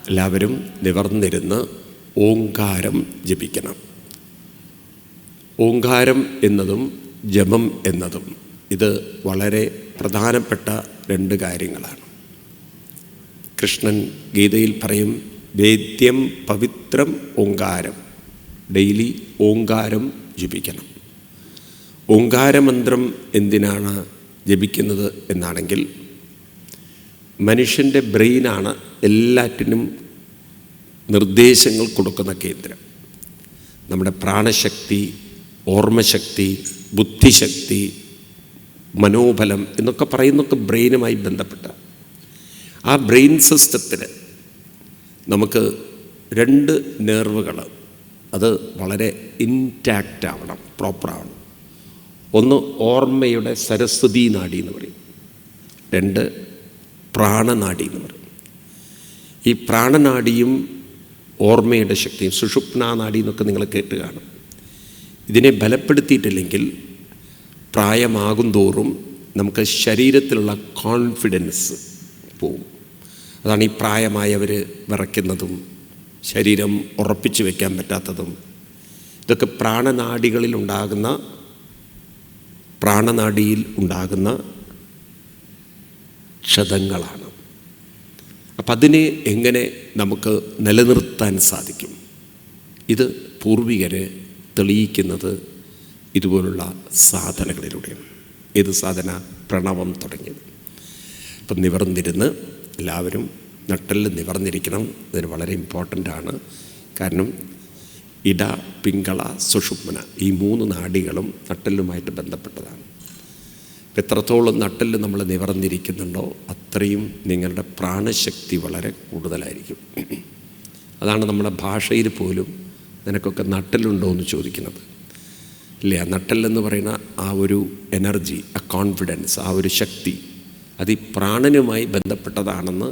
എല്ലാവരും നിവർന്നിരുന്ന് ഓങ്കാരം ജപിക്കണം. ഓങ്കാരം എന്നതും ജപം എന്നതും ഇത് വളരെ പ്രധാനപ്പെട്ട രണ്ട് കാര്യങ്ങളാണ്. കൃഷ്ണൻ ഗീതയിൽ പറയും, വേദ്യം പവിത്രം ഓങ്കാരം. ഡെയിലി ഓങ്കാരം ജപിക്കണം. ഓങ്കാരമന്ത്രം എന്തിനാണ് ജപിക്കുന്നത് എന്നാണെങ്കിൽ, മനുഷ്യൻ്റെ ബ്രെയിനാണ് എല്ലാറ്റിനും നിർദ്ദേശങ്ങൾ കൊടുക്കുന്ന കേന്ദ്രം. നമ്മുടെ പ്രാണശക്തി, ഓർമ്മശക്തി, ബുദ്ധിശക്തി, മനോബലം എന്നൊക്കെ പറയുന്നൊക്കെ ബ്രെയിനുമായി ബന്ധപ്പെട്ട ആ ബ്രെയിൻ സിസ്റ്റത്തിൽ നമുക്ക് രണ്ട് നെർവുകൾ അത് വളരെ ഇൻടാക്റ്റ് ആവണം, പ്രോപ്പറാവണം. ഒന്ന് ഓർമ്മയുടെ സരസ്വതി നാഡി എന്ന് പറയും, രണ്ട് പ്രാണനാഡി എന്ന് പറയും. ഈ പ്രാണനാഡിയും ഓർമ്മയുടെ ശക്തിയും, സുഷുപ്നാ നാഡി എന്നൊക്കെ നിങ്ങൾ കേട്ട് കാണും. ഇതിനെ ബലപ്പെടുത്തിയിട്ടില്ലെങ്കിൽ പ്രായമാകും തോറും നമുക്ക് ശരീരത്തിലുള്ള കോൺഫിഡൻസ് പോവും. അതാണ് ഈ പ്രായമായവർ വിറയ്ക്കുന്നതും ശരീരം ഉറപ്പിച്ചു വയ്ക്കാൻ പറ്റാത്തതും. ഇതൊക്കെ പ്രാണനാഡിയിൽ ഉണ്ടാകുന്ന ക്ഷതങ്ങളാണ്. അപ്പം അതിനെ എങ്ങനെ നമുക്ക് നിലനിർത്താൻ സാധിക്കും? ഇത് പൂർവികർ തെളിയിക്കുന്നത് ഇതുപോലുള്ള സാധനകളിലൂടെയാണ്. ഏത് സാധന? പ്രണവം തുടങ്ങിയത്. ഇപ്പം നിവർന്നിരുന്ന് എല്ലാവരും നട്ടെല്ല് നിവർന്നിരിക്കണം. ഇതിന് വളരെ ഇമ്പോർട്ടൻ്റാണ്. കാരണം ഇട, പിങ്കള, സുഷുമ്ന ഈ മൂന്ന് നാഡികളും നട്ടെല്ലുമായിട്ട് ബന്ധപ്പെട്ടതാണ്. എത്രത്തോളം നട്ടെല്ല് നമ്മൾ നിവർന്നിരിക്കുന്നുണ്ടോ അത്രയും നിങ്ങളുടെ പ്രാണശക്തി വളരെ കൂടുതലായിരിക്കും. അതാണ് നമ്മുടെ ഭാഷയിൽ പോലും നിനക്കൊക്കെ നട്ടെല്ലുണ്ടോ എന്ന് ചോദിക്കുന്നത്. ഇല്ല, നട്ടെല്ലെന്ന് പറയുന്ന ആ ഒരു എനർജി, ആ കോൺഫിഡൻസ്, ആ ഒരു ശക്തി അത് ഈ പ്രാണനുമായി ബന്ധപ്പെട്ടതാണെന്ന്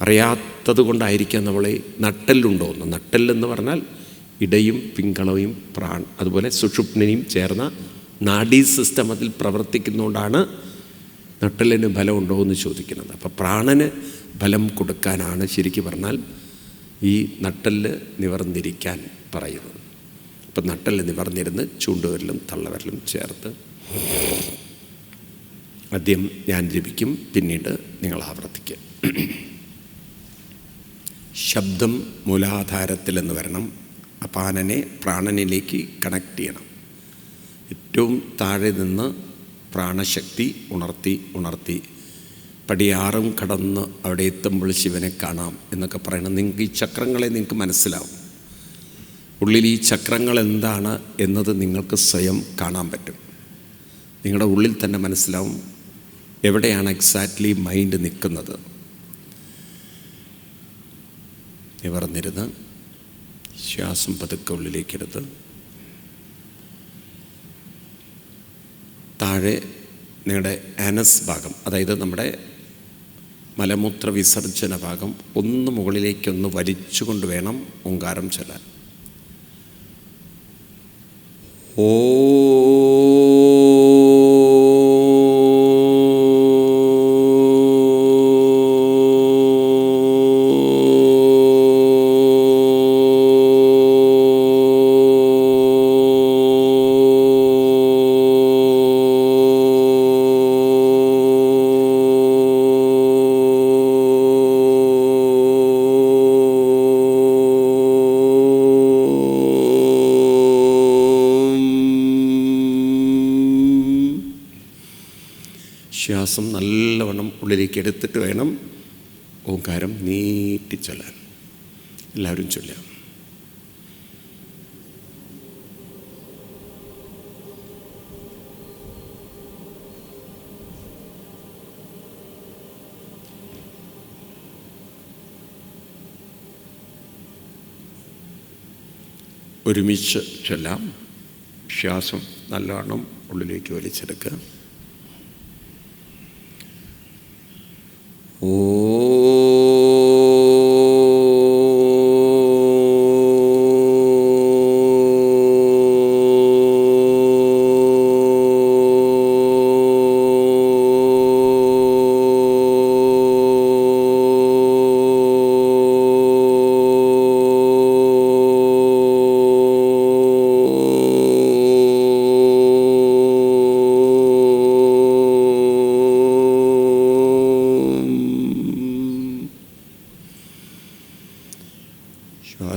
അറിയാത്തത് കൊണ്ടായിരിക്കാം നമ്മളെ നട്ടെല്ലുണ്ടോ എന്ന്. നട്ടെല്ലെന്ന് പറഞ്ഞാൽ ഇടയും പിങ്കളയും അതുപോലെ സുഷുപ്നയും ചേർന്ന നാഡീ സിസ്റ്റം അതിൽ പ്രവർത്തിക്കുന്നതുകൊണ്ടാണ് നട്ടെല്ലിന് ബലമുണ്ടോ എന്ന് ചോദിക്കുന്നത്. അപ്പോൾ പ്രാണന് ബലം കൊടുക്കാനാണ് ശരിക്കും പറഞ്ഞാൽ ഈ നട്ടെല്ല് നിവർന്നിരിക്കാൻ പറയുന്നത്. അപ്പം നട്ടെല്ല് നിവർന്നിരുന്ന് ചൂണ്ടുവിരലും തള്ളവിരലും ചേർത്ത് ആദ്യം ഞാൻ ജപിക്കും, പിന്നീട് നിങ്ങൾ ആവർത്തിക്കുക. ശബ്ദം മൂലാധാരത്തിലെന്ന് വരണം. അപാനനെ പ്രാണനിലേക്ക് കണക്ട് ചെയ്യണം. ഏറ്റവും താഴെ നിന്ന് പ്രാണശക്തി ഉണർത്തി പടിയാറും കടന്ന് അവിടെ എത്തുമ്പോൾ ശിവനെ കാണാം എന്നൊക്കെ പറയണം. നിങ്ങൾക്ക് ഈ ചക്രങ്ങളെ നിങ്ങൾക്ക് മനസ്സിലാവും. ഉള്ളിൽ ഈ ചക്രങ്ങൾ എന്താണ് എന്നത് നിങ്ങൾക്ക് സ്വയം കാണാൻ പറ്റും. നിങ്ങളുടെ ഉള്ളിൽ തന്നെ മനസ്സിലാവും എവിടെയാണ് എക്സാക്ട്ലി മൈൻഡ് നിൽക്കുന്നത്. നിവർന്നിരുന്ന് ശ്വാസം പതുക്കെ ഉള്ളിലേക്കെടുത്ത് താഴെ നിങ്ങളുടെ ആനസ് ഭാഗം, അതായത് നമ്മുടെ മലമൂത്ര വിസർജന ഭാഗം ഒന്ന് മുകളിലേക്കൊന്ന് വലിച്ചുകൊണ്ട് വേണം ഓങ്കാരം ചൊല്ലാൻ. ഓ ശ്വാസം നല്ലവണ്ണം ഉള്ളിലേക്ക് എടുത്തിട്ട് വേണം ഓങ്കാരം നീട്ടി ചൊല്ലാൻ. എല്ലാവരും ചൊല്ലാം. ഒരുമിച്ച് ചൊല്ലാം. ശ്വാസം നല്ലവണ്ണം ഉള്ളിലേക്ക് വലിച്ചെടുക്കുക. ഓ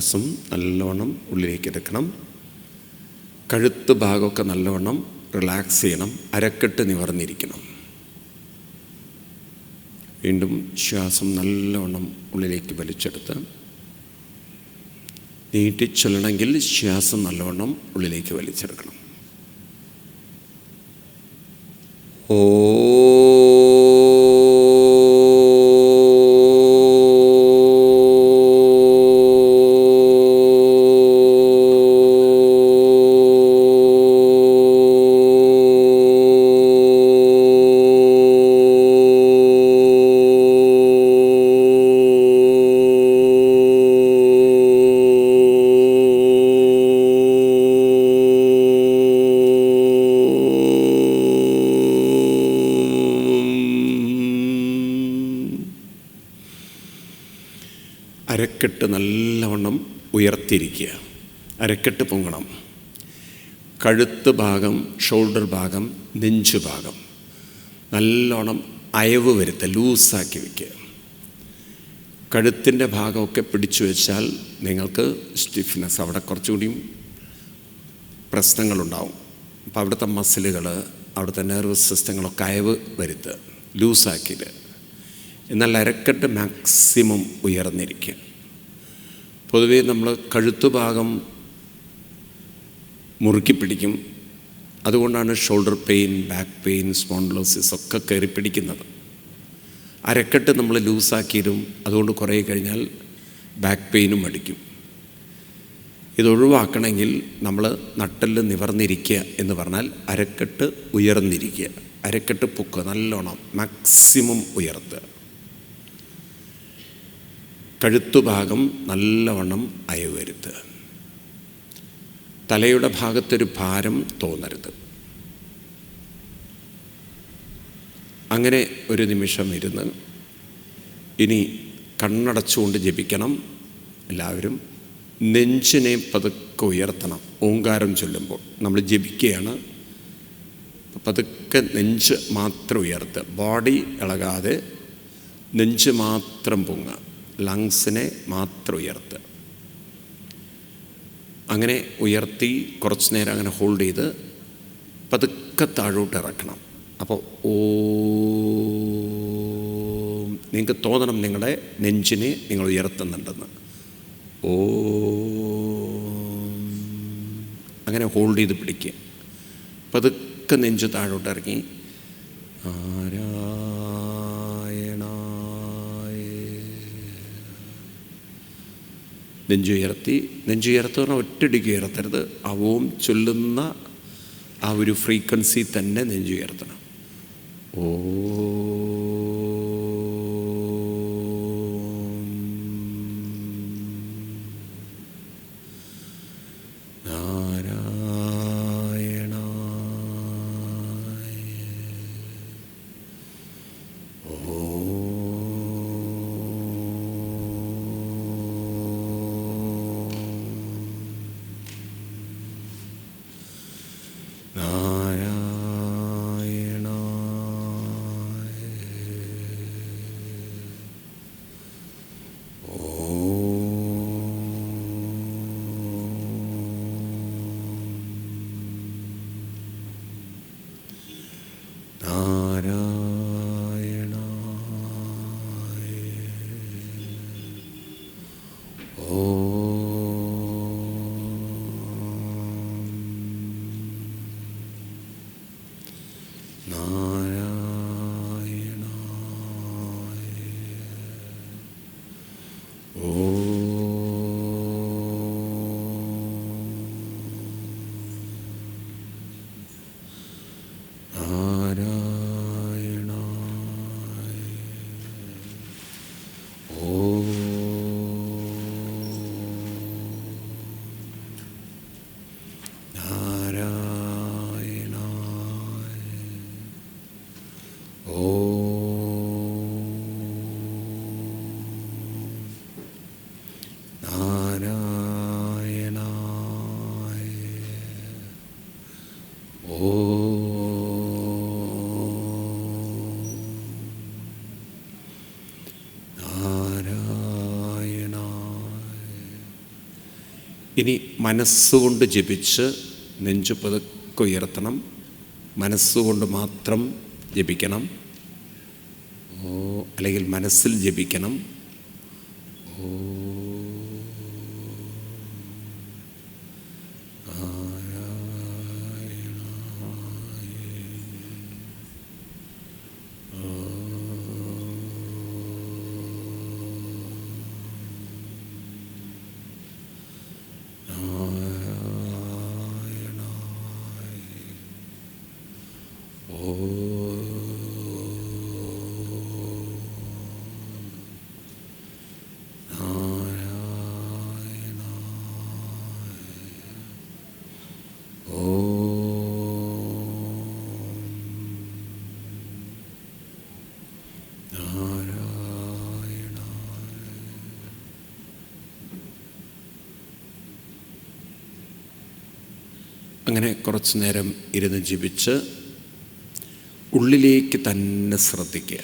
ശ്വാസം നല്ലവണ്ണം ഉള്ളിലേക്ക് എടുക്കണം. കഴുത്ത് ഭാഗമൊക്കെ നല്ലവണ്ണം റിലാക്സ് ചെയ്യണം. അരക്കെട്ട് നിവർന്നിരിക്കണം. വീണ്ടും ശ്വാസം നല്ലവണ്ണം ഉള്ളിലേക്ക് വലിച്ചെടുത്ത് നീട്ടിച്ചൊല്ലണമെങ്കിൽ ശ്വാസം നല്ലവണ്ണം ഉള്ളിലേക്ക് വലിച്ചെടുക്കണം. ഓ അരക്കെട്ട് നല്ലവണ്ണം ഉയർത്തിയിരിക്കുക. അരക്കെട്ട് പൊങ്ങണം. കഴുത്ത് ഭാഗം, ഷോൾഡർ ഭാഗം, നെഞ്ച് ഭാഗം നല്ലോണം അയവ് വരുത്തുക, ലൂസാക്കി വയ്ക്കുക. കഴുത്തിൻ്റെ ഭാഗമൊക്കെ പിടിച്ചു വെച്ചാൽ നിങ്ങൾക്ക് സ്റ്റിഫ്നെസ്, അവിടെ കുറച്ചുകൂടിയും പ്രശ്നങ്ങളുണ്ടാവും. അപ്പോൾ അവിടുത്തെ മസിലുകൾ, അവിടുത്തെ നെർവസ് സിസ്റ്റങ്ങളൊക്കെ അയവ് വരുത്തുക, ലൂസാക്കിയിട്ട്. എന്നാൽ അരക്കെട്ട് മാക്സിമം ഉയർന്നിരിക്കുക. പൊതുവേ നമ്മൾ കഴുത്തുഭാഗം മുറുക്കി പിടിക്കും. അതുകൊണ്ടാണ് shoulder pain, back pain, spondylosis ഒക്കെ കയറി പിടിക്കുന്നത്. അരക്കെട്ട് നമ്മൾ ലൂസാക്കിയിടും. അതുകൊണ്ട് കുറേ കഴിഞ്ഞാൽ ബാക്ക് പെയിനും അടിക്കും. ഇതൊഴിവാക്കണമെങ്കിൽ നമ്മൾ നട്ടെല്ല് നിവർന്നിരിക്കുക എന്ന് പറഞ്ഞാൽ അരക്കെട്ട് ഉയർന്നിരിക്കുക. അരക്കെട്ട് പൊക്കുക, നല്ലോണം മാക്സിമം ഉയർത്തുക. കഴുത്തുഭാഗം നല്ലവണ്ണം അയവ് വരുത്തുക. തലയുടെ ഭാഗത്തൊരു ഭാരം തോന്നരുത്. അങ്ങനെ ഒരു നിമിഷം ഇരുന്ന് ഇനി കണ്ണടച്ചുകൊണ്ട് ജപിക്കണം. എല്ലാവരും നെഞ്ചിനെ പതുക്കെ ഉയർത്തണം. ഓങ്കാരം ചൊല്ലുമ്പോൾ നമ്മൾ ജപിക്കുകയാണ്. പതുക്കെ നെഞ്ച് മാത്രം ഉയർത്തുക. ബോഡി ഇളകാതെ നെഞ്ച് മാത്രം പൊങ്ങുക. ലങ്സിനെ മാത്രം ഉയർത്തുക. അങ്ങനെ ഉയർത്തി കുറച്ച് നേരം അങ്ങനെ ഹോൾഡ് ചെയ്ത് പതുക്കെ താഴോട്ട് ഇറക്കണം. അപ്പോൾ ഓം, നിങ്ങൾക്ക് തോന്നണം നിങ്ങളുടെ നെഞ്ചിനെ നിങ്ങൾ ഉയർത്തുന്നുണ്ടെന്ന്. ഓം, അങ്ങനെ ഹോൾഡ് ചെയ്ത് പിടിക്കുക. പതുക്കെ നെഞ്ച് താഴോട്ട് ഇറങ്ങി നെഞ്ചുയർത്തി പറഞ്ഞാൽ ഒറ്റടിക്ക് ഉയർത്തരുത്. ആ ഓം ചൊല്ലുന്ന ആ ഒരു ഫ്രീക്വൻസി തന്നെ നെഞ്ചുയർത്തണം. ഓ ഇനി മനസ്സുകൊണ്ട് ജപിച്ച് നെഞ്ചു പതുക്കെ ഉയർത്തണം. മനസ്സുകൊണ്ട് മാത്രം ജപിക്കണം. അല്ലെങ്കിൽ മനസ്സിൽ ജപിക്കണം. അങ്ങനെ കുറച്ചു നേരം ഇരുന്ന് ജപിച്ച് ഉള്ളിലേക്ക് തന്നെ ശ്രദ്ധിക്കുക.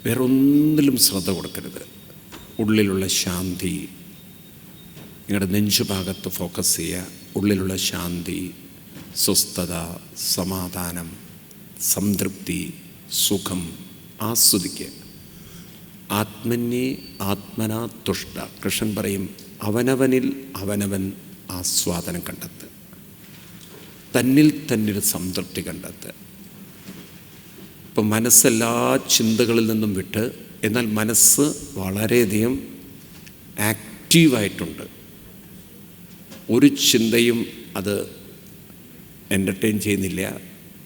വേറൊന്നിലും ശ്രദ്ധ കൊടുക്കരുത്. ഉള്ളിലുള്ള ശാന്തി, നിങ്ങളുടെ നെഞ്ചുഭാഗത്ത് ഫോക്കസ് ചെയ്യുക. ഉള്ളിലുള്ള ശാന്തി, സ്വസ്ഥത, സമാധാനം, സംതൃപ്തി, സുഖം ആസ്വദിക്കുക. ആത്മന്യേ ആത്മനാ തുഷ്ട. കൃഷ്ണൻ പറയും, അവനവനിൽ അവനവൻ ആസ്വാദനം കണ്ടെത്തുക, തന്നിൽ തന്നൊരു സംതൃപ്തി കണ്ടെത്തുക. ഇപ്പം മനസ്സെല്ലാ ചിന്തകളിൽ നിന്നും വിട്ട്, എന്നാൽ മനസ്സ് വളരെയധികം ആക്റ്റീവായിട്ടുണ്ട്. ഒരു ചിന്തയും അത് എൻ്റർടൈൻ ചെയ്യുന്നില്ല,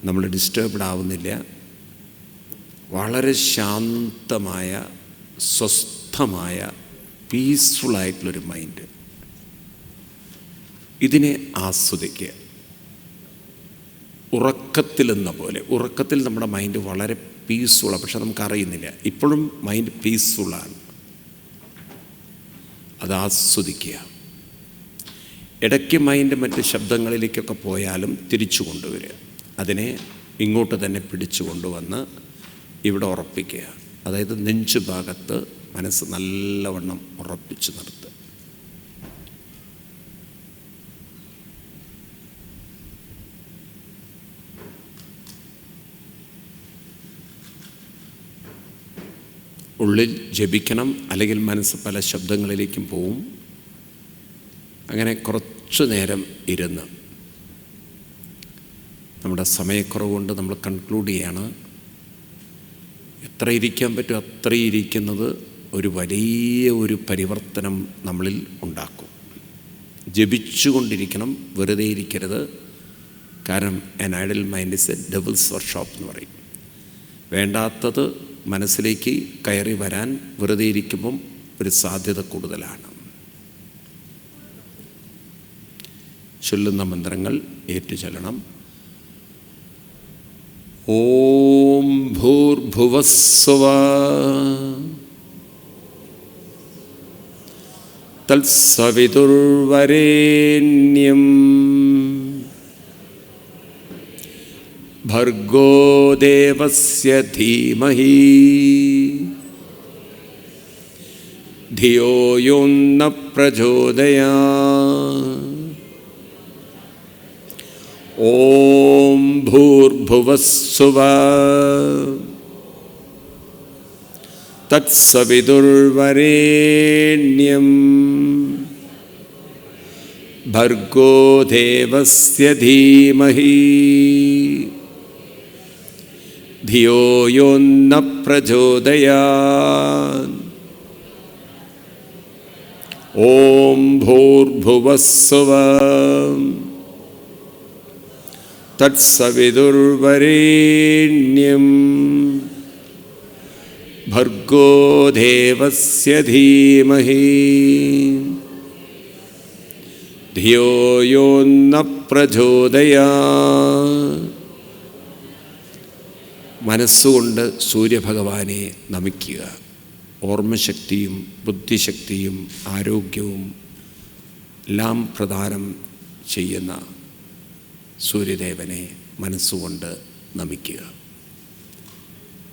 നമ്മൾ ഡിസ്റ്റർബ്ഡ് ആവുന്നില്ല. വളരെ ശാന്തമായ, സ്വസ്ഥമായ, പീസ്ഫുള്ളായിട്ടുള്ളൊരു മൈൻഡ്. ഇതിനെ ആസ്വദിക്കുക. ഉറക്കത്തിലെന്ന പോലെ, ഉറക്കത്തിൽ നമ്മുടെ മൈൻഡ് വളരെ പീസ്ഫുള്ളാണ്, പക്ഷെ നമുക്കറിയുന്നില്ല. ഇപ്പോഴും മൈൻഡ് പീസ്ഫുള്ളാണ്. അത് ആസ്വദിക്കുക. ഇടയ്ക്ക് മൈൻഡ് മറ്റ് ശബ്ദങ്ങളിലേക്കൊക്കെ പോയാലും തിരിച്ചു കൊണ്ടുവരിക. അതിനെ ഇങ്ങോട്ട് തന്നെ പിടിച്ചു കൊണ്ടുവന്ന് ഇവിടെ ഉറപ്പിക്കുക. അതായത് നെഞ്ചു ഭാഗത്ത് മനസ്സ് നല്ലവണ്ണം ഉറപ്പിച്ച് നിർത്തുക. ഉള്ളിൽ ജപിക്കണം, അല്ലെങ്കിൽ മനസ്സ് പല ശബ്ദങ്ങളിലേക്കും പോവും. അങ്ങനെ കുറച്ചു നേരം ഇരുന്ന്, നമ്മുടെ സമയക്കുറവ് കൊണ്ട് നമ്മൾ കൺക്ലൂഡ് ചെയ്യാണ്. എത്ര ഇരിക്കാൻ പറ്റും അത്രയും ഇരിക്കുന്നത് ഒരു വലിയ ഒരു പരിവർത്തനം നമ്മളിൽ ഉണ്ടാക്കും. ജപിച്ചുകൊണ്ടിരിക്കണം, വെറുതെ ഇരിക്കരുത്. കാരണം an idle mind is a devil's workshop എന്ന് പറയും. വേണ്ടാത്തത് മനസ്സിലേക്ക് കയറി വരാൻ വെറുതെ ഇരിക്കുമ്പം ഒരു സാധ്യത കൂടുതലാണ്. ചൊല്ലുന്ന മന്ത്രങ്ങൾ ഏറ്റുചൊല്ലണം. ഓം ഭൂർഭുവസ്സുവഃ തത്സവിതുർവരേണ്യം ഭർഗോ ദേവസ്യ ധീമഹി ധിയോ യോ ന പ്രചോദയാത്. ഓം ഭൂർഭുവസ്സുവഃ തത്സവിതുർവരേണ്യം ഭർഗോ ദേവസ്യ ധീമഹി ധിയോ യോ ന പ്രചോദയാത്. ഓം ഭൂർഭുവസ്സുവഃ തത്സവിതുർവരേണ്യം ഭർഗോ ദേവസ്യ ധീമഹി ധിയോ യോ ന പ്രചോദയാത്. മനസ്സുകൊണ്ട് സൂര്യഭഗവാനെ നമിക്കുക. ഓർമ്മശക്തിയും ബുദ്ധിശക്തിയും ആരോഗ്യവും എല്ലാം പ്രദാനം ചെയ്യുന്ന സൂര്യദേവനെ മനസ്സുകൊണ്ട് നമിക്കുക.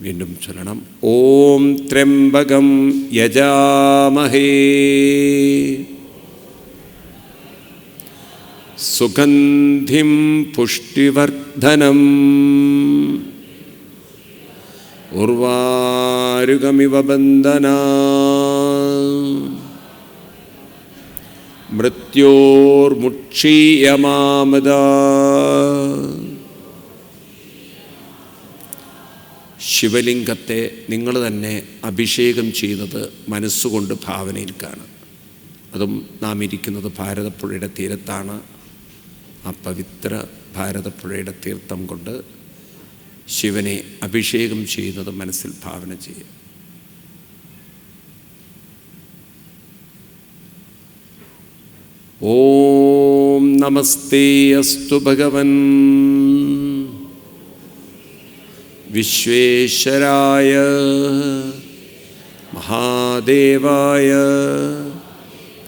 വീണ്ടും ചൊല്ലണം. ഓം ത്രയംബകം യജാമഹേ സുഗന്ധിം പുഷ്ടിവർദ്ധനം ഉർവാരുകമിവ ബന്ധനാ മൃത്യോർമുക്ഷീയമാമദാ. ശിവലിംഗത്തെ നിങ്ങൾ തന്നെ അഭിഷേകം ചെയ്യുന്നത് മനസ്സുകൊണ്ട് ഭാവനയിൽ കാണും. അതും നാം ഇരിക്കുന്നത് ഭാരതപ്പുഴയുടെ തീരത്താണ്. ആ പവിത്ര ഭാരതപ്പുഴയുടെ തീർത്ഥം കൊണ്ട് ശിവനെ അഭിഷേകം ചെയ്യുന്നത് മനസ്സിൽ ഭാവന ചെയ്യും. ഓം നമസ്തേ അസ്തു ഭഗവൻ വിശ്വേശ്വരായ മഹാദേവായ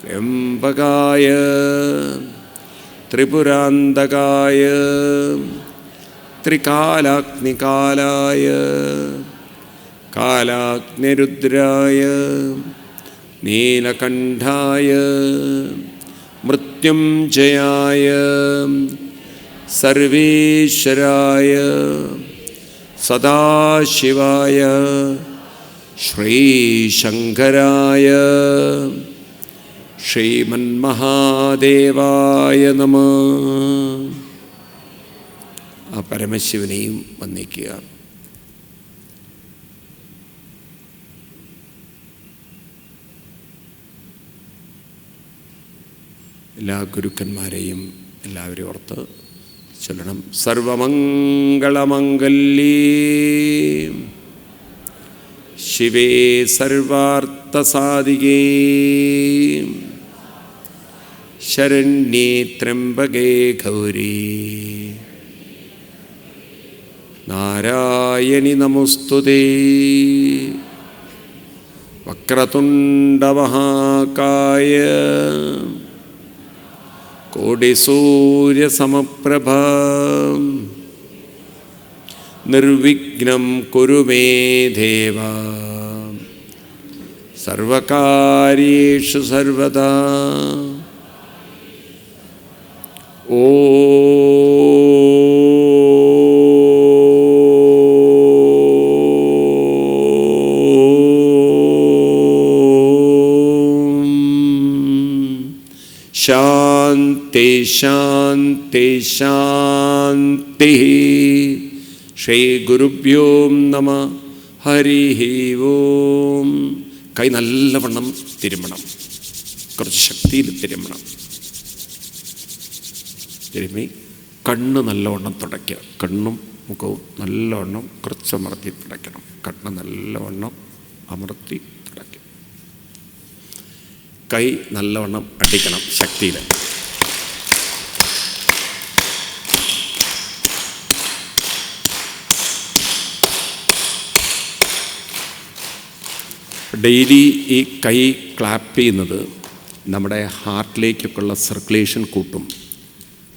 ത്രയംബകായ ത്രിപുരാന്തകായ ത്രികാലാഗ്നികാലായ കാലാഗ്നിരുദ്രായ നീലകണ്ഠായ മൃത്യുഞ്ജയായ സർവേശ്വരായ സദാശിവായ ശ്രീശങ്കരായ ശ്രീമന്മഹാദേവായ നമഃ. ആ പരമശിവനെയും വന്ദിക്കുക. എല്ലാ ഗുരുക്കന്മാരെയും എല്ലാവരെയും ഓർത്ത് ചൊല്ലണം. സർവമംഗളമംഗല്യേ ശിവേ സർവാർത്ഥസാധികേ ശരണ്യേ ത്രയംബകേ ഗൗരീ നാരായണി നമോസ്തുതേ. വക്രതുണ്ഡമഹാകായ കോടിസൂര്യസമപ്രഭ നിർവിഘ്നം കുരു മേ ദേവ സർവകാര്യേഷു സർവദാ. ശാന്തി ശാന്തി ശാന്തി. ശ്രീ ഗുരുഭ്യോ നമഃ. ഹരി ഓം. കൈ നല്ലവണ്ണം തിരുമ്മണം, കുറച്ച് ശക്തിയിൽ തിരുമ്മണം. തിരുമ്മി കണ്ണ് നല്ലവണ്ണം തുടയ്ക്കുക. കണ്ണും മുഖവും നല്ലവണ്ണം കുറച്ച് അമർത്തി തുടയ്ക്കണം. കണ്ണ് നല്ലവണ്ണം അമർത്തി തുടയ്ക്കുക. കൈ നല്ലവണ്ണം അടിക്കണം ശക്തിയിൽ. ഡെയിലി ഈ കൈ ക്ലാപ്പ് ചെയ്യുന്നത് നമ്മുടെ ഹാർട്ടിലേക്കൊക്കെയുള്ള സർക്കുലേഷൻ കൂട്ടും.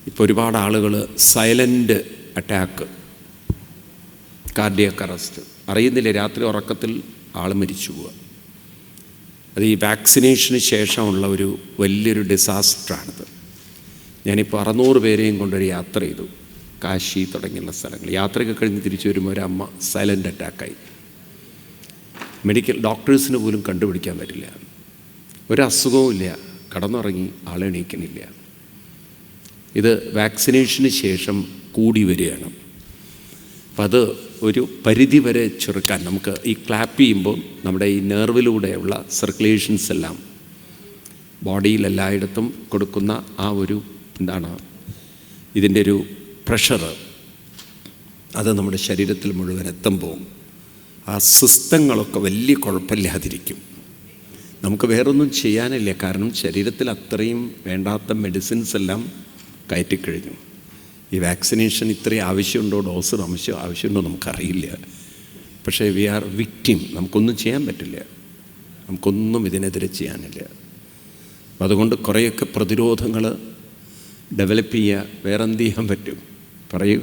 ഇപ്പോൾ ഒരുപാട് ആളുകൾ സൈലൻ്റ് അറ്റാക്ക്, കാർഡിയാക് അറസ്റ്റ്, അറിയുന്നില്ല, രാത്രി ഉറക്കത്തിൽ ആൾ മരിച്ചു പോവുക. അത് ഈ വാക്സിനേഷന് ശേഷമുള്ള ഒരു വലിയൊരു ഡിസാസ്റ്ററാണിത്. ഞാനിപ്പോൾ 600 പേരെയും കൊണ്ടൊരു യാത്ര ചെയ്തു, കാശി തുടങ്ങിയുള്ള സ്ഥലങ്ങൾ. യാത്രയൊക്കെ കഴിഞ്ഞ് തിരിച്ചു വരുമ്പോൾ ഒരു അമ്മ സൈലൻ്റ് അറ്റാക്കായി. മെഡിക്കൽ ഡോക്ടേഴ്സിന് പോലും കണ്ടുപിടിക്കാൻ പറ്റില്ല, ഒരസുഖവും ഇല്ല, കടന്നുറങ്ങി ആളെണീക്കണില്ല. ഇത് വാക്സിനേഷന് ശേഷം കൂടി വരികയാണ്. അപ്പം അത് ഒരു പരിധി വരെ ചെറുക്കാൻ നമുക്ക് ഈ ക്ലാപ്പ് ചെയ്യുമ്പോൾ നമ്മുടെ ഈ നെർവിലൂടെയുള്ള സർക്കുലേഷൻസ് എല്ലാം ബോഡിയിലെല്ലായിടത്തും കൊടുക്കുന്ന ആ ഒരു എന്താണ് ഇതിൻ്റെ ഒരു പ്രഷർ, അത് നമ്മുടെ ശരീരത്തിൽ മുഴുവൻ എത്തുമ്പോൾ ആ സിസ്റ്റങ്ങളൊക്കെ വലിയ കുഴപ്പമില്ലാതിരിക്കും. നമുക്ക് വേറൊന്നും ചെയ്യാനില്ല, കാരണം ശരീരത്തിൽ അത്രയും വേണ്ടാത്ത മെഡിസിൻസ് എല്ലാം കയറ്റിക്കഴിഞ്ഞു. ഈ വാക്സിനേഷൻ ഇത്രയും ആവശ്യമുണ്ടോ, ഡോസ് ആവശ്യമുണ്ടോ നമുക്കറിയില്ല. പക്ഷേ വി ആർ വിക്റ്റിം. നമുക്കൊന്നും ചെയ്യാൻ പറ്റില്ല, നമുക്കൊന്നും ഇതിനെതിരെ ചെയ്യാനില്ല. അപ്പം അതുകൊണ്ട് കുറേയൊക്കെ പ്രതിരോധങ്ങൾ ഡെവലപ്പ് ചെയ്യുക. വേറെ എന്ത് ചെയ്യാൻ പറ്റും പറയൂ?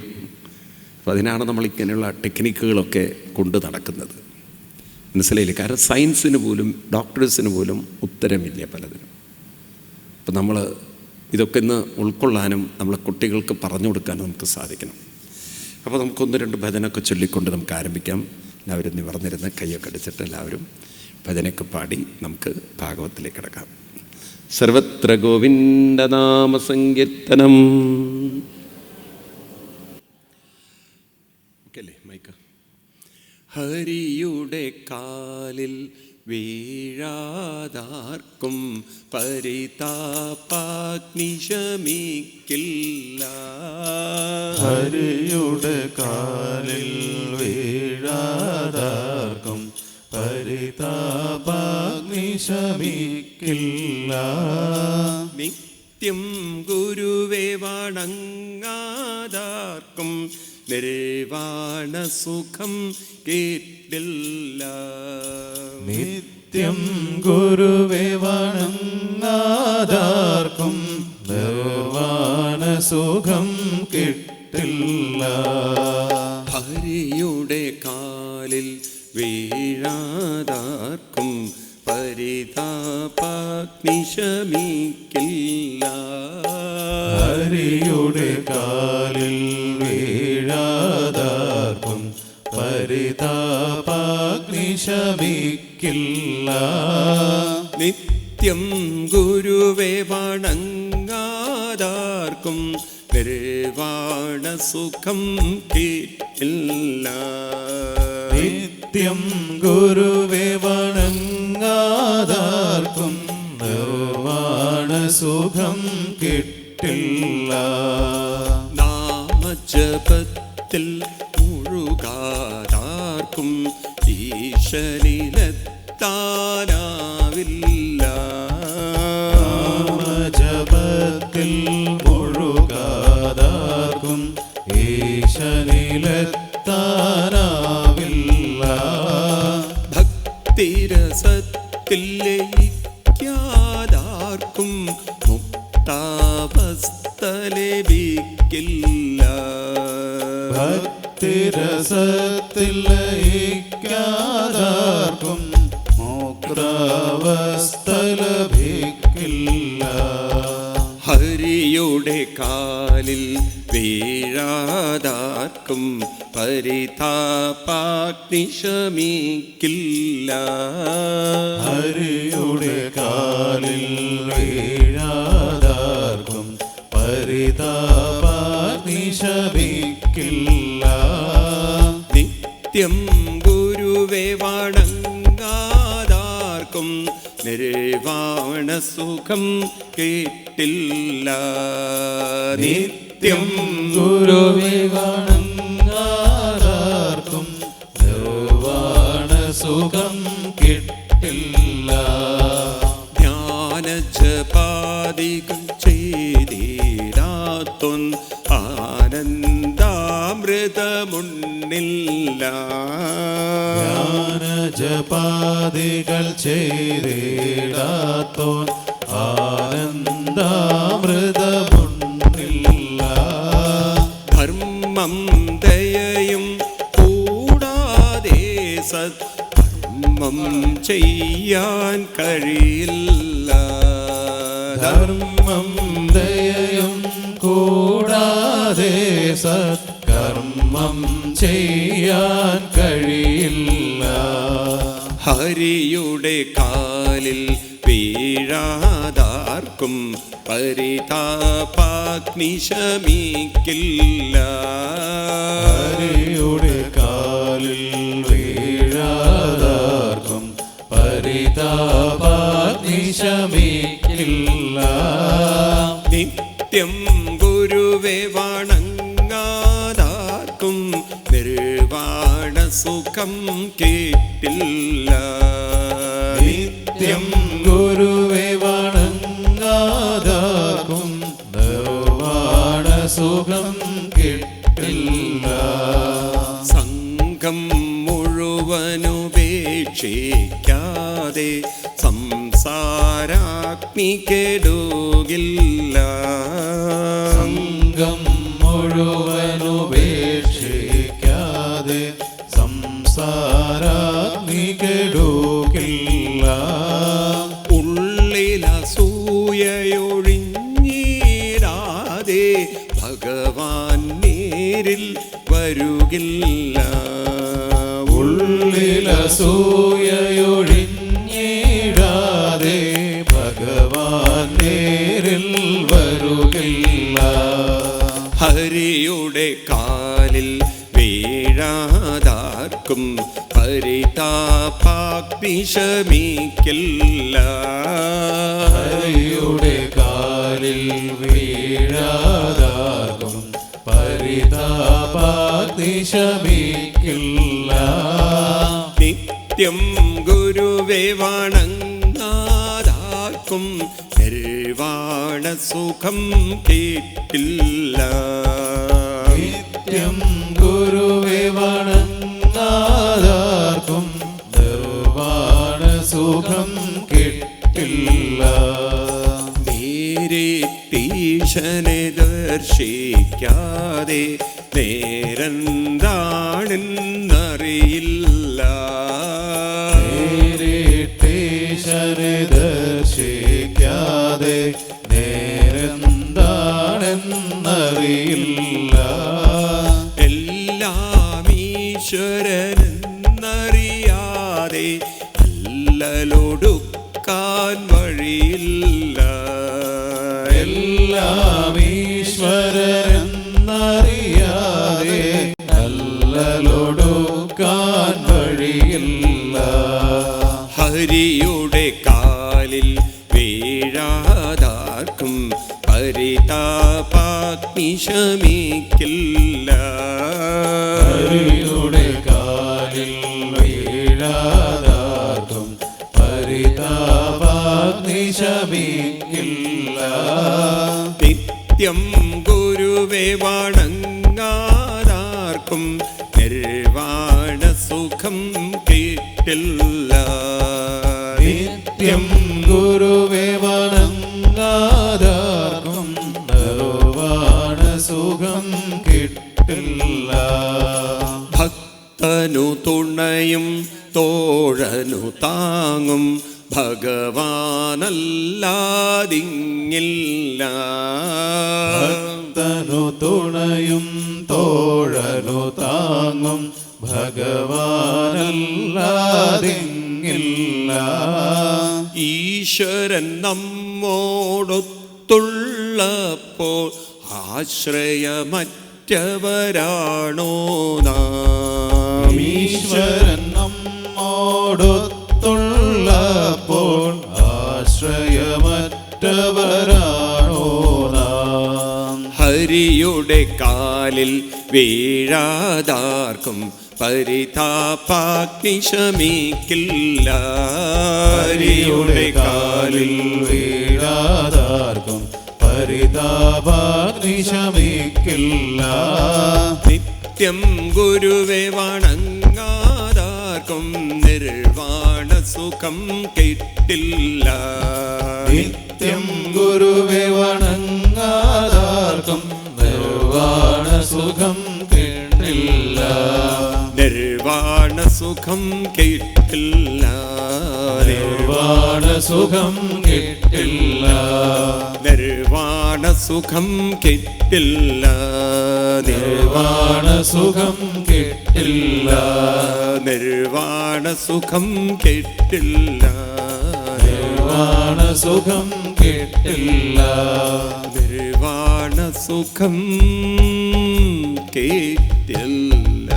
അപ്പം അതിനാണ് നമ്മളിങ്ങനെയുള്ള ടെക്നിക്കുകളൊക്കെ കൊണ്ട് നടക്കുന്നത്. മനസ്സിലായില്ലേ? കാരണം സയൻസിന് പോലും ഡോക്ടേഴ്സിന് പോലും ഉത്തരമില്ല പലതിനും. അപ്പം നമ്മൾ ഇതൊക്കെ ഇന്ന് ഉൾക്കൊള്ളാനും നമ്മളെ കുട്ടികൾക്ക് പറഞ്ഞു കൊടുക്കാനും നമുക്ക് സാധിക്കണം. അപ്പോൾ നമുക്കൊന്ന് രണ്ട് ഭജനൊക്കെ ചൊല്ലിക്കൊണ്ട് നമുക്ക് ആരംഭിക്കാം. എല്ലാവരും നിവർന്നിരുന്ന് കൈയൊക്കെ അടിച്ചിട്ട് എല്ലാവരും ഭജനയൊക്കെ പാടി നമുക്ക് ഭാഗവത്തിലേക്ക് കിടക്കാം. സർവത്ര ഗോവിന്ദനാമ സങ്കീർത്തനം. മൈക്ക്. ഹരിയുടെ കാലിൽ വീഴാതാർക്കും പരിതാപാഗ്നി ശമിക്കില്ല. ഹരിയുടെ കാലിൽ വീഴാതാർക്കും പരിതാപാഗ്നി ശമിക്കില്ല. നിത്യം ഗുരുവേ വണങ്ങാതാർക്കും നിർവാണ സുഖം കിട്ടില്ല. നിത്യം ഗുരുവേ വണങ്ങാതാർക്കും നിർവാണ സുഖം കിട്ടില്ല. ഹരിയുടെ കാലിൽ വീഴാതാർക്കും പരിതാപാഗ്നി ശമിക്കില്ല. ഹരിയുടെ കാലിൽ വീഴാതാർക്കും പരിതാപാഗ്നി ശമിക്കില്ല. നിത്യം ഗുരുവേ വണങ്ങാതാർക്കും നിർവാണ സുഖം കിട്ടില്ല. നിത്യം ഗുരുവേ വണങ്ങാതാർക്കും നിർവാണ സുഖം കിട്ടില്ല. നാമജപത്തിൽ മുഴുകാതാർക്കും ഈശ്വരിലെത്താനാവില്ല. നാമജപത്തിൽ മുഴുകാതാർക്കും ഈശ്വരിലെത്താനാവില്ല. ഭക്തിരസത്തിൽ ലയിക്കാതാർക്കും മുക്താവസ്ഥ ലഭിക്കില്ല. ഭക്തിരസത്തിൽ ലയിക്കാതാർക്കും മോക്ഷാവസ്ഥ ലഭിക്കില്ല. ഹരിയുടെ കാലിൽ വീഴാതാർക്കും പരിതാപാഗ്നി ശമിക്കില്ല. ഹരിയുടെ കാലിൽ വീഴാതാർക്കും പരിതാപാഗ്നി ശമിക്കില്ല. നിത്യം ഗുരുവേ വണങ്ങാതാർക്കും നിർവാണ സുഖം കിട്ടില്ല. നിത്യം ഗുരുവേ വണങ്ങാതാർക്കും നിർവാണ സുഖം കിട്ടില്ല. ധ്യാനജപാദികൾ ചെയ്തിടാത്തൊൻ ആനന്ദാമൃതമുണ്ടില്ല. ജ്ഞാനജപാദികൾ ചെയ്തിടാത്തോൻ ആനന്ദാമൃതമുണ്ടില്ല. ധർമ്മം ദയയും കൂടാതെ സത്കർമ്മം ചെയ്യാൻ കഴിയില്ല. ധർമ്മം ദയയും കൂടാതെ സത്കർമ്മം ചെയ്യാൻ കഴിയില്ല. ഹരിയുടെ കാലിൽ വീഴാതാർക്കും പരിതാപാഗ്നി ശമിക്കില്ല. ഹരിയുടെ കാലിൽ വീഴാതാർക്കും പരിതാപാഗ്നി ശമിക്കില്ല. നിത്യം ഗുരുവേ വണങ്ങാതാർക്കും നിർവാണ സുഖം കിട്ടില്ല. നിത്യം ഗുരുവേ വണങ്ങാതാർക്കും നിർവാണ സുഖം കിട്ടില്ല. സംഘം മുഴുവനുപേക്ഷിക്കാതെ സംസാരാഗ്നി കെടുകില്ല. സംഘം മുഴുവനുപേക്ഷിക്കാതെ സംസാരാഗ്നി കെടുകില്ല. ഉള്ളിലസൂയയൊഴിഞ്ഞീ വരുകില്ല. ഉള്ളിലസൂയയൊഴിഞ്ഞിടാതെ ഭഗവാൻ നേരിൽ വരുകില്ല. ഹരിയുടെ കാലിൽ വീഴാതാർക്കും പരിതാപാഗ്നി ശമിക്കില്ല. ഹരിയുടെ കാലിൽ വീഴാതാർക്കും പരിതാപാഗ്നി ശമിക്കില്ല. നിത്യം ഗുരുവെ വണങ്ങാതാർക്കും നിർവാണ സുഖം കിട്ടില്ല. നിത്യം ഗുരുവെ വണങ്ങാതാർക്കും നിർവാണ സുഖം കിട്ടില്ല. നേരിട്ടീശനെ ദർശിക്കാതെ നേരെന്താണെന്നറിയില്ല. നേരിട്ടീശനെ ദർശിക്കാതെ നേരെന്താണെന്നറിയില്ല. എല്ലാം ഈശ്വരനെന്നറിയാതെ അല്ലലൊടുക്കാൻ വഴിയില്ല. എല്ലാം ഈശ്വരനെന്നറിയാതെ അല്ലലൊടുക്കാൻ വഴിയില്ല. ഹരിയുടെ കാലിൽ വീഴാതാർക്കും പരിതാപാഗ്നി ശമിക്കില്ല. ഹരിയുടെ കാലിൽ വീഴാതാർക്കും പരിതാപാഗ്നി ശമിക്കില്ല. നിത്യം ഗുരുവെ വണങ്ങാതാർക്കും നിർവാണ സുഖം കിട്ടില്ല. നിത്യം ഗുരുവെ വണങ്ങാതാർക്കും നിർവാണ സുഖം കിട്ടില്ല. ഭക്തനു തുണയും തോഴനു താങ്ങും ഭഗവാനല്ലാതിങ്ങില്ല. ഭക്തനു തുണയും തോഴനു താങ്ങും ഭഗവാനല്ലാതിങ്ങില്ല. ഈശ്വരൻ നമ്മോടൊത്തുള്ളപ്പോൾ ആശ്രയമറ്റവരാണോ നാം? ഈശ്വരൻ നമ്മോടൊത്തുള്ളപ്പോൾ ആശ്രയമറ്റവരാണോ നാം? ഹരിയുടെ കാലിൽ വീഴാതാർക്കും പരിതാപാഗ്നി ശമിക്കില്ല. ഹരിയുടെ കാലിൽ വീഴാതാർക്കും പരിതാപാഗ്നി ശമിക്കില്ല. നിത്യം ഗുരുവെ വണങ്ങാതാർക്കും നിർവാണ സുഖം കിട്ടില്ല. നിത്യം ഗുരുവെ വണങ്ങാതാർക്കും നിർവാണ സുഖം കിട്ടില്ല. നിർവാണ സുഖം കിട്ടില്ല. നിർവാണ സുഖം കിട്ടില്ല. നിർവാണ സുഖം കിട്ടില്ല. നിർവാണ സുഖം കിട്ടില്ല. നിർവാണ സുഖം കിട്ടില്ല. നിർവാണ സുഖം കിട്ടില്ല. നിർവാണ സുഖം കിട്ടില്ല.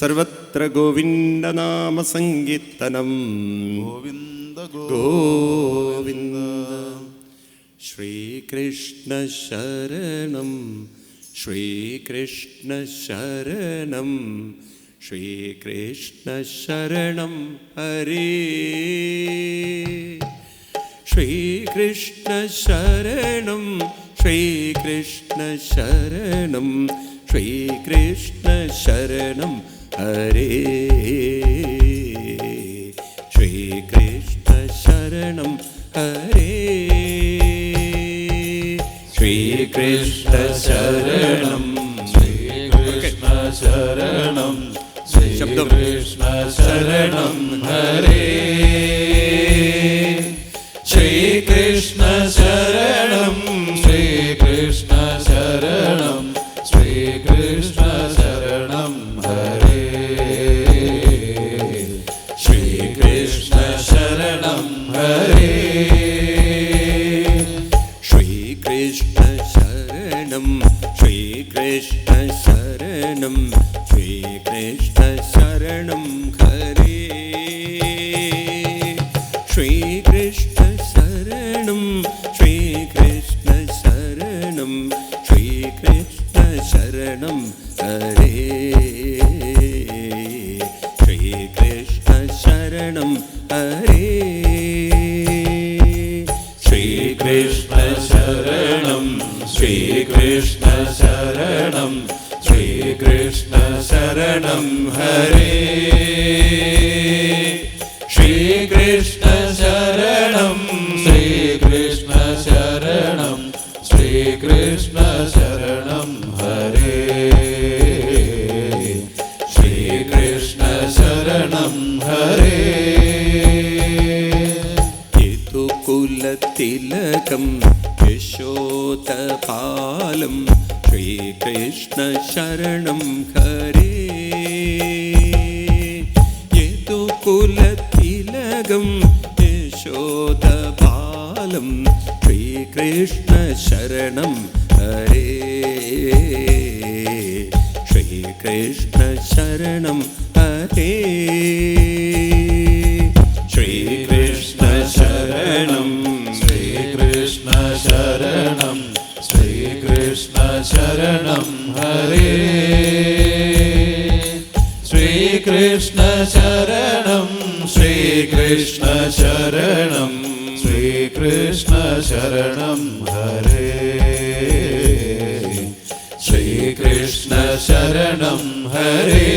സർവത്ര ഗോവിന്ദനാമ സങ്കീർത്തനം. ഗോവിന്ദ ഗോവിന്ദ. ശ്രീകൃഷ്ണ ശരണം ശ്രീകൃഷ്ണ ശരണം ശ്രീകൃഷ്ണ ശരണം ഹരേ. ശ്രീകൃഷ്ണ ശരണം ശ്രീകൃഷ്ണ ശരണം ശ്രീകൃഷ്ണ ശരണം ഹരേ. ശ്രീകൃഷ്ണ ശരണം ഹരേ. ശ്രീകൃഷ്ണ ശരണം ശ്രീകൃഷ്ണ ശരണം ശ്രീകൃഷ്ണ ശരണം ഹരേ. ശ്രീകൃഷ്ണ ശരണം ശ്രീകൃഷ്ണ ശരണം ശ്രീ ശ്രീകൃഷ്ണ ശരണം ഹരേ. ശ്രീകൃഷ്ണ ശരണം ഹരേ. ശ്രീകൃഷ്ണ ശരണം ശ്രീകൃഷ്ണ ശരണം ശ്രീകൃഷ്ണ ശരണം ഹരേ. ശ്രീകൃഷ്ണ ശരണം ശ്രീകൃഷ്ണ ശരണം ശ്രീകൃഷ്ണ ശരണം ഹരേ. ശ്രീകൃഷ്ണ ശരണം ഹരേ. ശ്രീകൃഷ്ണ ശരണം ശ്രീകൃഷ്ണ ശരണം ശ്രീകൃഷ്ണ ശരണം ഹരേ. ശ്രീകൃഷ്ണ ശരണം ശ്രീകൃഷ്ണ ശരണം ശ്രീകൃഷ്ണ ശരണം ഹരേ. ശ്രീകൃഷ്ണ ശരണം ഹരേ. യദുകുലതിലകം യശോദപാലം ശ്രീകൃഷ്ണ ശരണം ഹരേ. യദുകുലതിലകം യശോദപാലം ശ്രീകൃഷ്ണ ശരണം ഹരേ. ശ്രീകൃഷ്ണ ശരണം ഹരേ. ശ്രീകൃഷ്ണ ശരണം ശ്രീകൃഷ്ണ ശരണം ശ്രീകൃഷ്ണ ശരണം ഹരേ. ശ്രീകൃഷ്ണ ശരണം ശ്രീകൃഷ്ണ ശരണം ശ്രീകൃഷ്ണ ശരണം ഹരേ. ശ്രീകൃഷ്ണ ശരണം ഹരേ.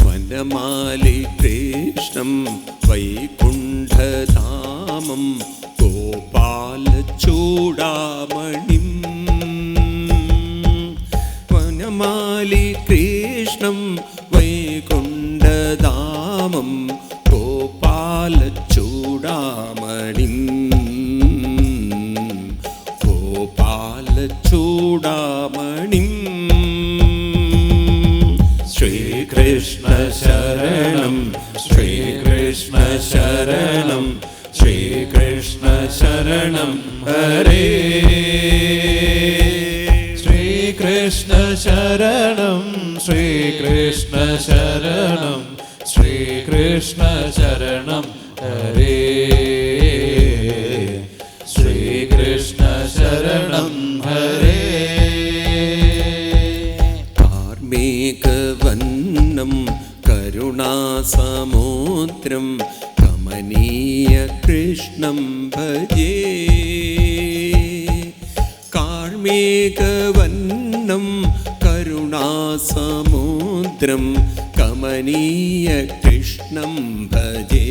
വനമാലി കൃഷ്ണം വൈകുണ്ഠധാമം ഗോപാലചൂടാമണിം. വനമാലി കൃഷ്ണം വൈകുണ്ഠധാമം ഗോപാലചൂടാമണിം. ഗോപാലചൂടാമണിം. ശ്രീകൃഷ്ണ ശരണം ശ്രീകൃഷ്ണ ശരണം ശ്രീകൃഷ്ണ ശരണം ഹരേ. ശ്രീകൃഷ്ണ ശരണം ശ്രീകൃഷ്ണ ശരണം ശ്രീകൃഷ്ണ ശരണം ഹരേ. ശ്രീകൃഷ്ണ ശരണം ഹരേ. കാർമേഘവന്നം കരുണാസമുദ്രം കമനീയ കൃഷ്ണം ഭജേ. കാർമേഘവന്നം കരുണാസമുദ്രം കമനീയ കൃഷ്ണം ഭജേ.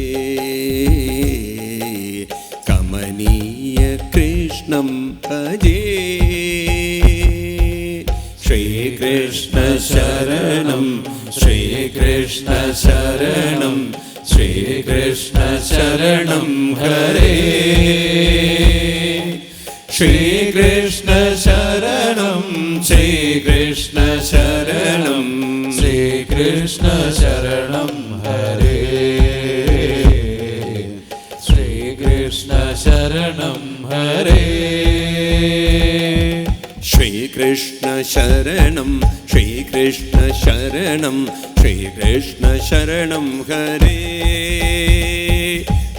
കമനീയ കൃഷ്ണം ഭജേ. ശ്രീകൃഷ്ണ ശരണം ശ്രീകൃഷ്ണ ശരണം ശ്രീകൃഷ്ണ ശരണം ഹരേ. ശ്രീകൃഷ്ണ ശരണം ശ്രീകൃഷ്ണ ശരണം ശ്രീകൃഷ്ണ ശരണം ഹരേ. ശ്രീകൃഷ്ണ ശരണം ഹരേ. ശ്രീകൃഷ്ണ ശരണം ശ്രീകൃഷ്ണ ശരണം ശ്രീകൃഷ്ണ ശരണം ഹരേ.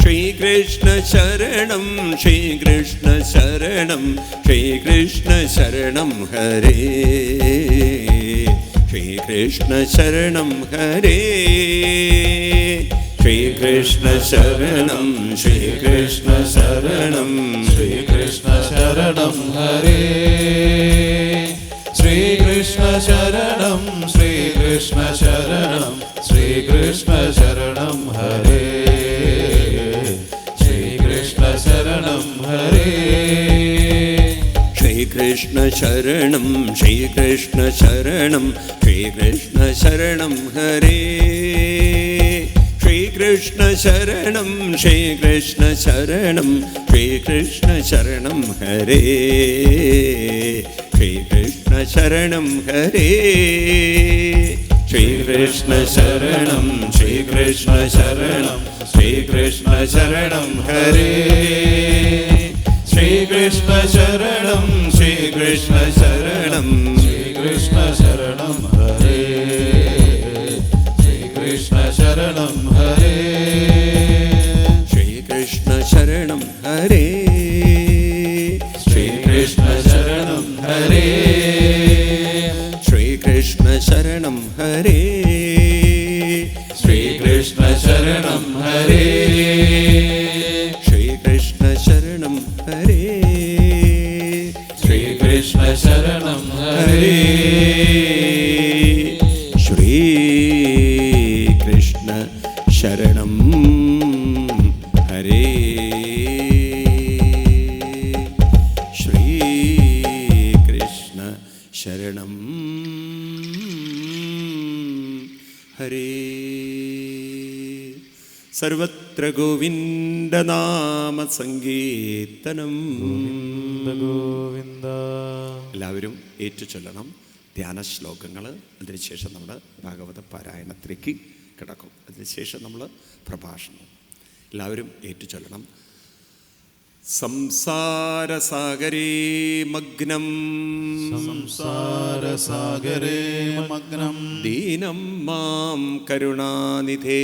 ശ്രീകൃഷ്ണ ശരണം ശ്രീകൃഷ്ണ ശരണം ശ്രീകൃഷ്ണ ശരണം ഹരേ. ശ്രീകൃഷ്ണ ശരണം ഹരേ. ശ്രീകൃഷ്ണ ശരണം ശ്രീകൃഷ്ണ ശരണം ശ്രീകൃഷ്ണ ശരണം ഹരേ. ശ്രീകൃഷ്ണ ശരണം ശ്രീകൃഷ്ണ ശരണം ശ്രീകൃഷ്ണ ശരണം ഹരേ. ശ്രീകൃഷ്ണ ശരണം ഹരേ. ശ്രീകൃഷ്ണ ശരണം ശ്രീകൃഷ്ണ ശരണം ശ്രീകൃഷ്ണ ശരണം ഹരേ. ശ്രീകൃഷ്ണ ശരണം ശ്രീകൃഷ്ണ ശരണം ശ്രീകൃഷ്ണ ശരണം ഹരേ. ശ്രീകൃഷ്ണ ശരണം ഹരേ ശ്രീകൃഷ്ണ ശരണം ശ്രീകൃഷ്ണ ശരണം ശ്രീകൃഷ്ണ ശരണം ഹരേ ശ്രീകൃഷ്ണ ശരണം ശ്രീകൃഷ്ണ ശരണം ശ്രീകൃഷ്ണ ശരണം ഹരേ ശ്രീകൃഷ്ണ ശരണം ഹരേ ശ്രീകൃഷ്ണ ശരണം ഹരേ ശ്രീകൃഷ്ണ ശരണം ഹരേ ശ്രീകൃഷ്ണ ശരണം ഹരേ ശ്രീകൃഷ്ണ ശരണം ഹരേ ശ്രീകൃഷ്ണ ശരണം ഹരേ ശ്രീകൃഷ്ണ ശരണം ഹരേ ശ്രീകൃഷ്ണ ശരണം ഹരേ ശ്രീകൃഷ്ണ ശരണം ഹരേ സർവത്ര ഗോവിന്ദനാമ സങ്കീർത്തനം ഗോവിന്ദ. എല്ലാവരും ഏറ്റുചൊല്ലണം ധ്യാന ശ്ലോകങ്ങൾ. അതിനുശേഷം നമ്മൾ ഭാഗവത പാരായണത്തിലേക്ക് കിടക്കും. അതിനുശേഷം നമ്മൾ പ്രഭാഷണം. എല്ലാവരും ഏറ്റുചൊല്ലണം. സംസാരസാഗരേ മഗ്നം സംസാരസാഗരേ മഗ്നം ദീനം മാം കരുണാനിധേ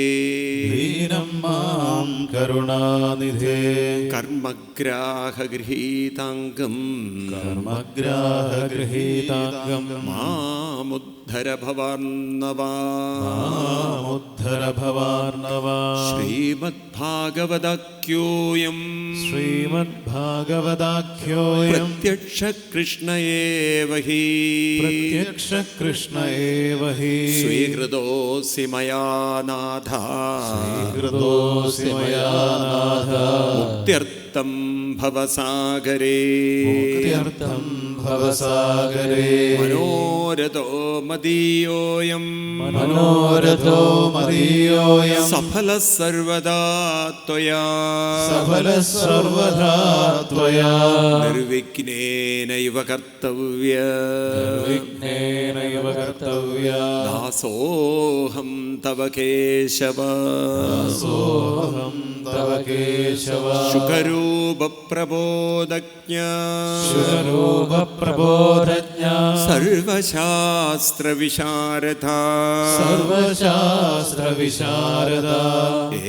ദീനം മാം കരുണാനിധേ കർമ്മഗ്രാഹഗൃഹീതാംഗം കർമ്മഗ്രാഹഗൃഹീതാംഗം മാമുദ്ധര ഭവാർണവാ മാമുദ്ധര ഭവാർണവാ ശ്രീമദ്ഭാഗവതാഖ്യോയം ശ്രീമദ്ഭാഗവതാഖ്യോയം പ്രത്യക്ഷ കൃഷ്ണ ഏവ ഹി പ്രത്യക്ഷ കൃഷ്ണ ഏവ ഹി സ്വീകൃതോऽസി മയാ നാഥ സ്വീകൃതോऽസി മയാ നാഥ മുക്ത്യർത്ഥം ഭവസാഗരേ മുക്ത്യർത്ഥം ഭവസാഗരേ മനോരഥോ മദീയോയം മനോരഥോ മദീയോയം സഫല സർവദാ ത്വയാ സഫല സർവദാ ത്വയാ നിർവിഘ്നേനൈവ കർത്തവ്യ നിർവിഘ്നേനൈവ കർത്തവ്യ ദാസോഹം തവ കേശവ ദാസോഹം തവ കേശവ ശുകരൂപ പ്രബോധജ്ഞ ശുകരൂപ പ്രബോധജ്ഞ സർവശാസ്ത്ര വിശാരദ സർവശാസ്ത്ര വിശാരദ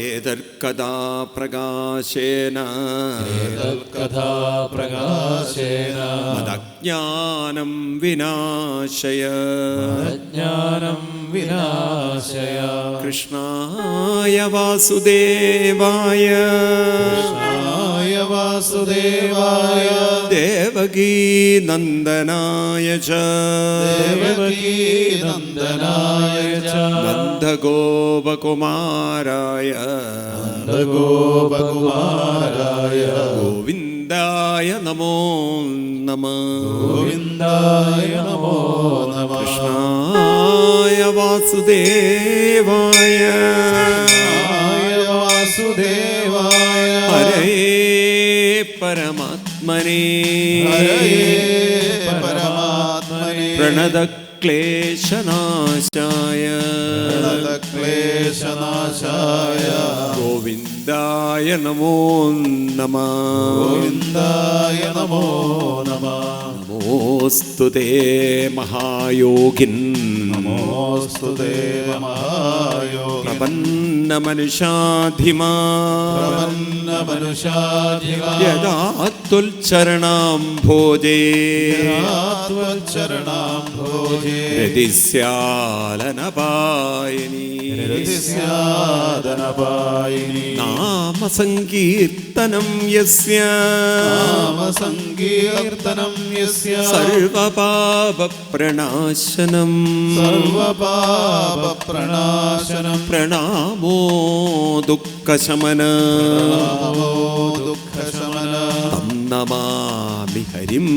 ഏതർക്കഥാ പ്രകാശേന കഥാ പ്രകാശേന മദജ്ഞാനം വിനാശയ ജ്ഞാനം വിനാശയ കൃഷ്ണായ വാസുദേവായ കൃഷ്ണായ വാസുദേവായ ദേവകീ നന്ദനായ ച ദേവകീ നന്ദനായ ച നന്ദഗോപകുമാരായ നന്ദഗോപകുമാരായ ഗോവിന്ദായ നമോ നമഃ ഗോവിന്ദായ നമോ നമഃ കൃഷ്ണായ വാസുദേവായ കൃഷ്ണായ വാസുദേവായ ഹരേ പരമാത്മനേ ഹരയേ പരമാത്മനേ പ്രണതക്ലേശനാശായ ക്ലേശനാശായ ഗോവിന്ദായ നമോ നമഃ ഗോവിന്ദായ നമോ നമഃ നമോസ്തു തേ മഹായോഗിൻ നമോസ്തു ദേവ മഹായോഗി പ്രപന്ന മനുഷ്യാധിമാ പ്രപന്ന മനുഷ്യാധികാ യദാ ത്വൽചരണാം ഭോജേ ത്വൽചരണാം ഭോജേ രതിസ്യാലനപായനി രതിസ്യാദനപായിനി നാമസങ്കീർത്തനം യസ്യ നാമസങ്കീർത്തനം യസ്യ സർവപാപപ്രണാശനം സർവപാപപ്രണാശനം പ്രണാമോ ദുഃഖശമനം നമോ ദുഃഖശമന തം നമാമി ഹരിം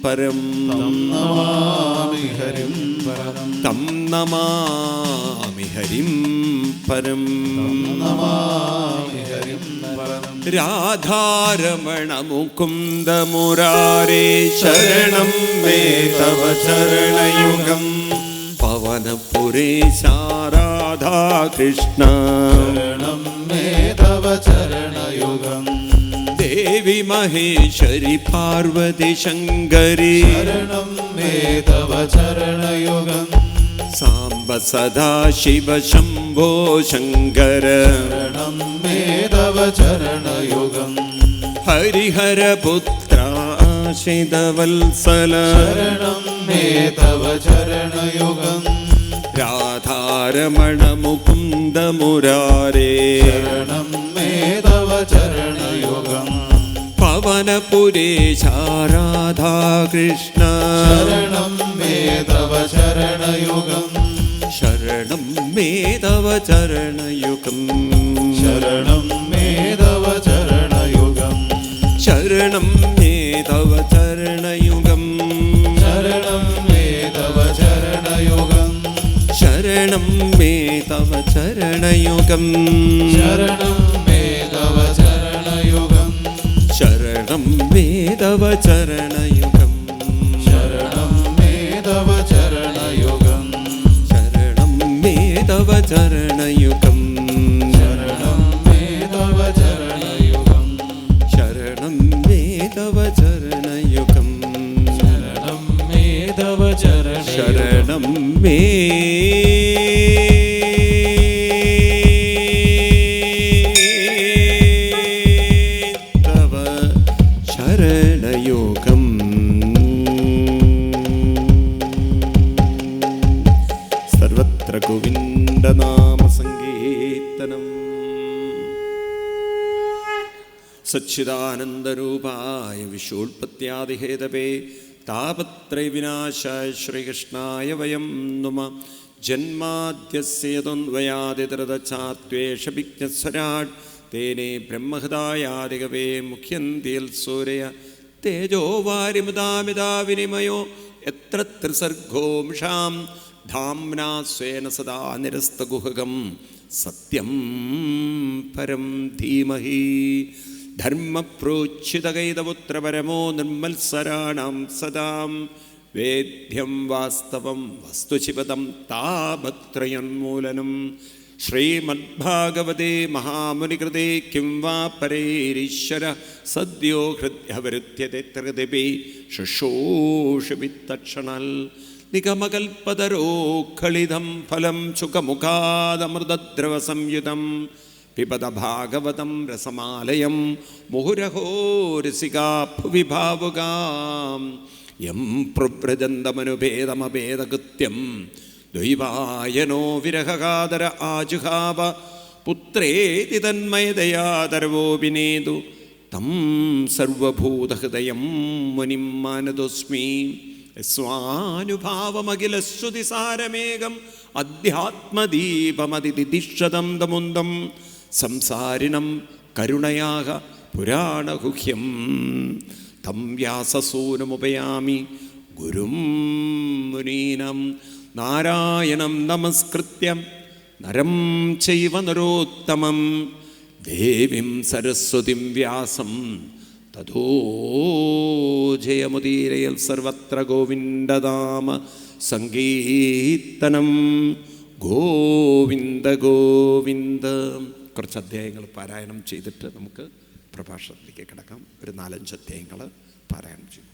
പരം തം നമാമി ഹരിം പരം തം നമാമി ഹരിം പരം നമാമി ഹരിം പരം രാധാരമണ മുകുന്ദ മുരാരേ ശരണം മേ തവ ചരണയുഗം പവനപുരേശ രാധാകൃഷ്ണ ശരണം മേ തവ ചരണയുഗം ദേവി മഹേശ്വരി പാർവതി ശങ്കരി ശരണം മേ തവ ചരണയുഗം സാംബ സദാശിവ ശംഭോ ശങ്കര ശരണം മേ തവ ചരണയുഗം ഹരിഹരപുത്ര ആശ്രിതവത്സല ശരണം മേ തവ ചരണയുഗം രാധാരമണ മുകുന്ദ മുരാരേ ശരണം മേ തവ ചരണയുഗം പവനപുരേശ രാധാകൃഷ്ണ ശരണം മേ തവ ചരണയുഗം ശരണം മേ തവ ചരണയുഗം ശരണം മേ തവ ചരണയുഗം ശരണം മേ തവ ചരണയുഗം ശരണം മേ തവ ചരണയുഗം ശരണം മേ തവ ചരണയുഗം ശരണം മേ തവ ചരണയുഗം ശരണം മേ തവ ചരണയുഗം ശരണം മേ തവ ചരണയുഗം ശരണം മേ തവ ചരണയുഗം ശരണം മേ തവ ചരണയുഗം ശരണം മേ തവ ചരണയുഗം ശരണം മേ തവ ചരണയുഗം ശരണം മേ തവ ശരണയുഗം സർവത്ര ഗോവിന്ദനാമ സങ്കീർത്തനം സച്ചിദാനന്ദരൂപായ വിശോൽപത്യാദിഹേതവേ താപത്രയ വിനാശായ ശ്രീകൃഷ്ണായ വയം നുമ ജന്മാദ്യസ്യ യദോന്വയാദിതരതഛാത്വേഷ വിഘ്നസ്വരാട് തേനേ ബ്രഹ്മഹൃദായാദികവേ മുഖ്യന്തിയൽ സൂരയ തേജോ വാരിമുദാമിതാ വിനിമയോ എത്ര ത്രിസർഗോംഷാം ധാംനാ സ്വേന സദാ നിരസ്തഗുഹകം സത്യം പരം ധീമഹി ധർമ്മപ്രോച്ഛിതകൈതപുത്രപരമോ നിർമ്മത്സരാണാം സദാം വേദ്യം വാസ്തവം വസ്തുശിവതം താപത്രയോന്മൂലനം ശ്രീമദ്ഭാഗവതേ മഹാമുനികൃതേ കിം വാ പരൈരീശ്വര സദ്യോ ഹൃദ്യവരുദ്ധ്യത്തെ ത്രിദിപി ശുശ്രൂഷവിത്തക്ഷണൽ നിഗമകൽപതരോഖളിതം ഫലം ചുഖമുഖാദമൃതദ്രവസംയുതം പിബത ഭാഗവതം രസമാലയം മുഹുരഹോ രസികാ ഭുവി ഭാവുകാം യം പ്രവ്രജന്തമനുഭേദമഭേദകൃത്യം ദ്വൈവായനോ വിരഹകാതര ആജുഹാവ പുത്രേതി തന്മയതയാതരവോപിനേതു തം സർവഭൂതഹൃദയം മുനിം മാനതോസ്മി സ്വാനുഭാവമഖിലശ്രുതിസാരമേകം അധ്യാത്മദീപമതിദിദിക്ഷതം തമുന്തം സംസാരിണം കരുണയാഹ പുരാണഗുഹ്യം തം വ്യാസസൂനുമുപയാമി ഗുരും മുനീനം നാരായണം നമസ്കൃത്യം നരം ചൈവ നരോത്തമം ദേവീം സരസ്വതിം വ്യാസം തതോ ജയമുദീരയൽ സർവത്ര ഗോവിന്ദനാമ സങ്കീർത്തനം ഗോവിന്ദ ഗോവിന്ദ. കുറച്ച് അധ്യായങ്ങൾ പാരായണം ചെയ്തിട്ട് നമുക്ക് പ്രഭാഷണത്തിലേക്ക് കിടക്കാം. ഒരു 4-5 അധ്യായങ്ങൾ പാരായണം ചെയ്യും.